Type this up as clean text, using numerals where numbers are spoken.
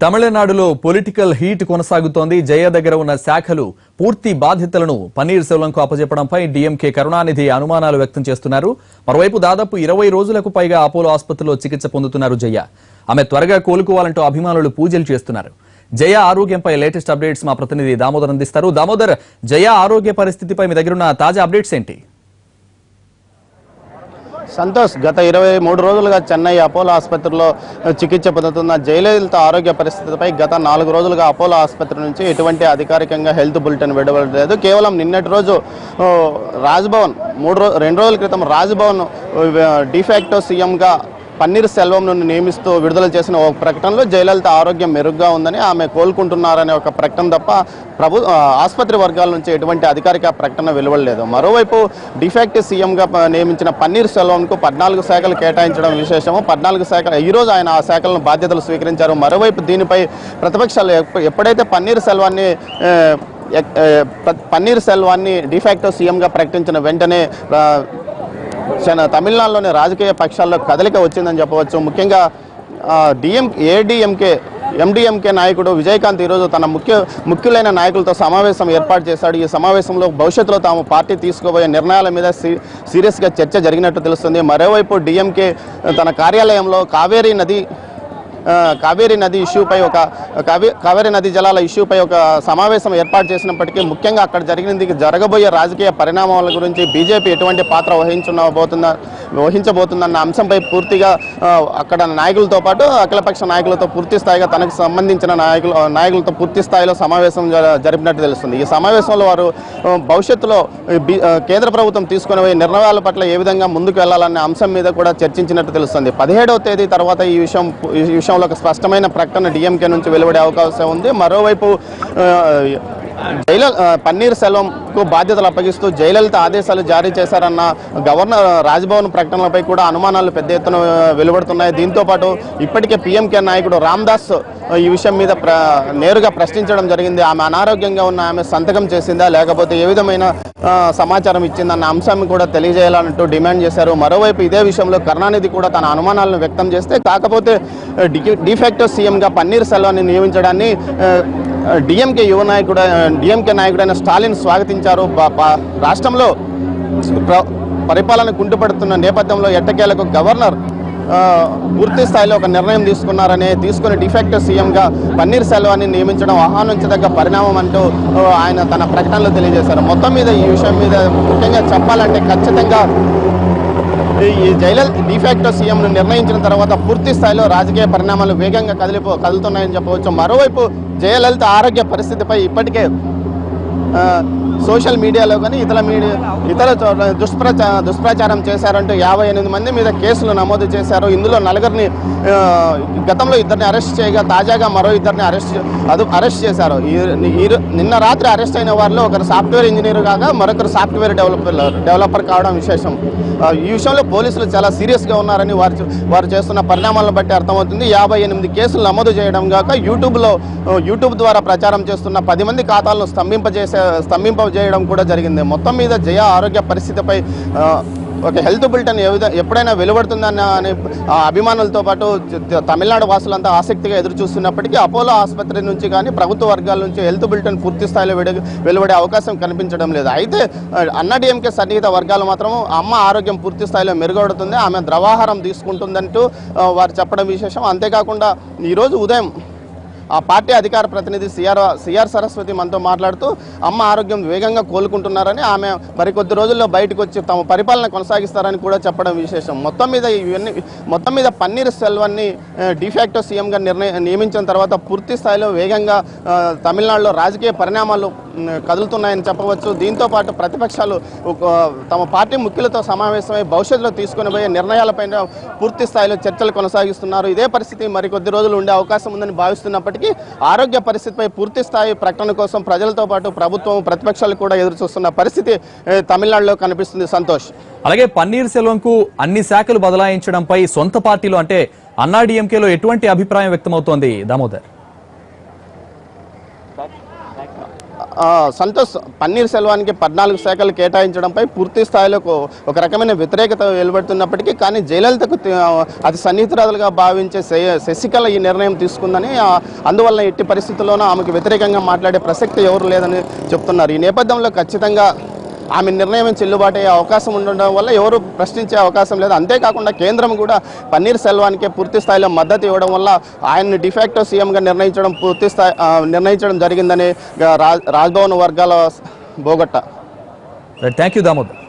తమిళనాడులో political heat కొనసాగుతోంది. జయ దగ్గర ఉన్న శాఖలు పూర్తి బాధ్యతలను పన్నీర్ సెల్వంకు అప్పజెప్పడంపై డీఎంకే కరుణానిధి అనుమానాలు వ్యక్తం చేస్తున్నారు. మరోవైపు దాదాపు 20 రోజులకు పైగా అపోలో ఆసుపత్రిలో చికిత్స పొందుతున్నారు జయ. ఆమె త్వరగా కోలుకోవాలంటూ అభిమానులు పూజలు చేస్తున్నారు. జయ ఆరోగ్యంపై లేటెస్ట్ అప్డేట్స్ మా ప్రతినిధి దామోదర్ అందిస్తారు. దామోదర్, జయ ఆరోగ్య పరిస్థితిపై మీ దగ్గర ఉన్న తాజా అప్డేట్స్ ఏంటి? సంతోష్, గత 23 రోజులుగా చెన్నై అపోలో ఆసుపత్రిలో చికిత్స పొందుతున్న జయలలిత ఆరోగ్య పరిస్థితిపై గత 4 రోజులుగా అపోలో ఆసుపత్రి నుంచి ఎటువంటి అధికారికంగా హెల్త్ బులెటిన్ విడుదలలేదు. కేవలం నిన్నటి రోజు రాజ్భవన్ 2 రోజుల క్రితం రాజ్భవన్ డిఫాక్టో సీఎంగా పన్నీర్ సెల్వంను నియమిస్తూ విడుదల చేసిన ఒక ప్రకటనలో జయలలిత ఆరోగ్యం మెరుగ్గా ఉందని, ఆమె కోలుకుంటున్నారనే ఒక ప్రకటన తప్ప ఆసుపత్రి వర్గాల నుంచి ఎటువంటి అధికారిక ప్రకటన వెలువడలేదు. మరోవైపు డిఫాక్ట్ సీఎంగా నియమించిన పన్నీర్ సెల్వంకు 14 శాఖలు కేటాయించడం విశేషము. 14 శాఖలు ఈరోజు ఆయన ఆ శాఖలను బాధ్యతలు స్వీకరించారు. మరోవైపు దీనిపై ప్రతిపక్షాలు ఎప్పుడైతే పన్నీర్ సెల్వాన్ని డిఫాక్టో సీఎంగా ప్రకటించిన వెంటనే తమిళనాడులోని రాజకీయ పక్షాల్లో కదలిక వచ్చిందని చెప్పవచ్చు. ముఖ్యంగా ఎండిఎంకే నాయకుడు విజయకాంత్ ఈరోజు తన ముఖ్యులైన నాయకులతో సమావేశం ఏర్పాటు చేశాడు. ఈ సమావేశంలో భవిష్యత్తులో తాము పార్టీ తీసుకోబోయే నిర్ణయాల మీద సీరియస్గా చర్చ జరిగినట్టు తెలుస్తుంది. మరోవైపు డిఎంకే తన కార్యాలయంలో కావేరీ నది జలాల ఇష్యూపై ఒక సమావేశం ఏర్పాటు చేసినప్పటికీ ముఖ్యంగా అక్కడ జరగబోయే రాజకీయ పరిణామాల గురించి బీజేపీ ఎటువంటి పాత్ర వహించబోతుందన్న అంశంపై పూర్తిగా అక్కడ నాయకులతో పాటు అఖిలపక్ష నాయకులతో పూర్తి స్థాయిగా తనకు సంబంధించిన నాయకులతో పూర్తి స్థాయిలో సమావేశం జరిపినట్టు తెలుస్తుంది. ఈ సమావేశంలో వారు భవిష్యత్తులో కేంద్ర ప్రభుత్వం తీసుకునే నిర్ణయాల పట్ల ఏ విధంగా ముందుకు వెళ్లాలనే అంశం మీద కూడా చర్చించినట్టు తెలుస్తుంది. 17వ తేదీ తర్వాత ఈ విషయంలో ఒక స్పష్టమైన ప్రకటన డిఎంకే నుంచి వెలువడే అవకాశం ఉంది. మరోవైపు పన్నీర్ సెల్వంకు బాధ్యతలు అప్పగిస్తూ జయలలిత ఆదేశాలు జారీ చేశారన్న గవర్నర్ రాజ్భవన్ ప్రకటనలపై కూడా అనుమానాలు పెద్ద ఎత్తున వెలువడుతున్నాయి. దీంతోపాటు ఇప్పటికే పీఎంకే నాయకుడు రామ్దాస్ ఈ విషయం మీద నేరుగా ప్రశ్నించడం జరిగింది. ఆమె అనారోగ్యంగా ఉన్న ఆమె సంతకం చేసిందా లేకపోతే ఏ విధమైన సమాచారం ఇచ్చిందన్న అంశాన్ని కూడా తెలియజేయాలంటూ డిమాండ్ చేశారు. మరోవైపు ఇదే విషయంలో కరుణానిధి కూడా తన అనుమానాలను వ్యక్తం చేస్తే, కాకపోతే డిఫాక్టో సీఎంగా పన్నీర్ సెల్వాన్ని నియమించడాన్ని డిఎంకే నాయకుడైన స్టాలిన్ స్వాగతించారు. రాష్ట్రంలో పరిపాలన కుంటుపడుతున్న నేపథ్యంలో ఎట్టకేలకు గవర్నర్ పూర్తి స్థాయిలో ఒక నిర్ణయం తీసుకుని డిఫాక్టో సీఎంగా పన్నీర్ సెల్వాన్ని నియమించడం ఆహ్వానించదగ్గ పరిణామం అంటూ ఆయన తన ప్రకటనలో తెలియజేశారు. మొత్తం మీద ఈ విషయం మీద ముఖ్యంగా చెప్పాలంటే ఖచ్చితంగా ఈ జయలలిత డిఫాక్టో సీఎంను నిర్ణయించిన తర్వాత పూర్తి స్థాయిలో రాజకీయ పరిణామాలు వేగంగా కదులుతున్నాయని చెప్పవచ్చు. మరోవైపు జయలలిత ఆరోగ్య పరిస్థితిపై ఇప్పటికే సోషల్ మీడియాలో కానీ ఇతర దుష్ప్రచారం చేశారంటూ 58 మంది మీద కేసులు నమోదు చేశారు. ఇందులో 4 గతంలో 2 అరెస్ట్ చేయగా తాజాగా మరో 2 అరెస్ట్ చేశారు. నిన్న రాత్రి అరెస్ట్ అయిన వారిలో ఒకరు సాఫ్ట్వేర్ ఇంజనీర్ కాగా మరొకరు సాఫ్ట్వేర్ డెవలపర్ కావడం విశేషం. ఈ విషయంలో పోలీసులు చాలా సీరియస్గా ఉన్నారని వారు చేస్తున్న పరిణామాలను బట్టి అర్థమవుతుంది. 58 కేసులు నమోదు చేయడం కాక యూట్యూబ్ ద్వారా ప్రచారం చేస్తున్న 10 మంది ఖాతాలను స్తంభింపజేయడం కూడా జరిగింది. మొత్తం మీద జయ ఆరోగ్య పరిస్థితిపై ఒక హెల్త్ బులెటిన్ ఎప్పుడైనా వెలువడుతుందన్న అభిమానులతో పాటు తమిళనాడు వాసులంతా ఆసక్తిగా ఎదురు చూస్తున్నప్పటికీ అపోలో ఆసుపత్రి నుంచి కానీ ప్రభుత్వ వర్గాల నుంచి హెల్త్ బులెటిన్ పూర్తి స్థాయిలో వెలువడే అవకాశం కనిపించడం లేదు. అయితే అన్నాడీఎంకే సన్నిహిత వర్గాలు మాత్రం అమ్మ ఆరోగ్యం పూర్తి స్థాయిలో మెరుగవుతుంది, ఆమె ద్రవాహారం తీసుకుంటుందంటూ వారు చెప్పడం విశేషం. అంతేకాకుండా ఈరోజు ఉదయం ఆ పార్టీ అధికార ప్రతినిధి సిఆర్ సరస్వతి మనతో మాట్లాడుతూ అమ్మ ఆరోగ్యం వేగంగా కోలుకుంటున్నారని, ఆమె మరికొద్ది రోజుల్లో బయటకు వచ్చి తమ పరిపాలన కొనసాగిస్తారని కూడా చెప్పడం విశేషం. మొత్తం మీద పన్నీర్ సెల్వాన్ని డిఫాక్టో సీఎంగా నియమించిన తర్వాత పూర్తి స్థాయిలో వేగంగా తమిళనాడులో రాజకీయ పరిణామాలు కదులుతున్నాయని చెప్పవచ్చు. దీంతో పాటు ప్రతిపక్షాలు తమ పార్టీ ముఖ్యులతో సమావేశమై భవిష్యత్తులో తీసుకుని పోయే నిర్ణయాలపైన పూర్తి స్థాయిలో చర్చలు కొనసాగిస్తున్నారు. ఇదే పరిస్థితి మరికొద్ది రోజులు ఉండే అవకాశం ఉందని భావిస్తున్నప్పటికీ ఆరోగ్య పరిస్థితిపై పూర్తి స్థాయి ప్రకటన కోసం ప్రజలతో పాటు ప్రభుత్వం ప్రతిపక్షాలు కూడా ఎదురు చూస్తున్న పరిస్థితి తమిళనాడులో కనిపిస్తుంది. సంతోష్, అలాగే పన్నీర్ సెల్వంకు అన్ని శాఖలు బదలాయించడంపై సొంత పార్టీలో అంటే అన్నాడీఎంకేలో ఎటువంటి అభిప్రాయం వ్యక్తమవుతోంది దామోదర్? సంతోష్ పన్నీర్ సెల్వానికి 14 శాఖలు కేటాయించడంపై పూర్తి స్థాయిలో ఒక రకమైన వ్యతిరేకత వెలువడుతున్నప్పటికీ కానీ జయలలితకు అతి సన్నిహితురాలుగా భావించే శశికళ ఈ నిర్ణయం తీసుకుందని, అందువల్ల ఎట్టి పరిస్థితుల్లోనూ ఆమెకు వ్యతిరేకంగా మాట్లాడే ప్రసక్తి ఎవరు లేదని చెప్తున్నారు. ఈ నేపథ్యంలో ఖచ్చితంగా ఆమె నిర్ణయం చెల్లుబాటు అయ్యే అవకాశం ఉండడం వల్ల ఎవరు ప్రశ్నించే అవకాశం లేదు. అంతేకాకుండా కేంద్రం కూడా పన్నీర్ సెల్వానికే పూర్తి స్థాయిలో మద్దతు ఇవ్వడం వల్ల ఆయన్ని డిఫాక్టో సీఎంగా నిర్ణయించడం జరిగిందని రాజ్భవన్ వర్గాల బోగట్ట. Thank you Damodar.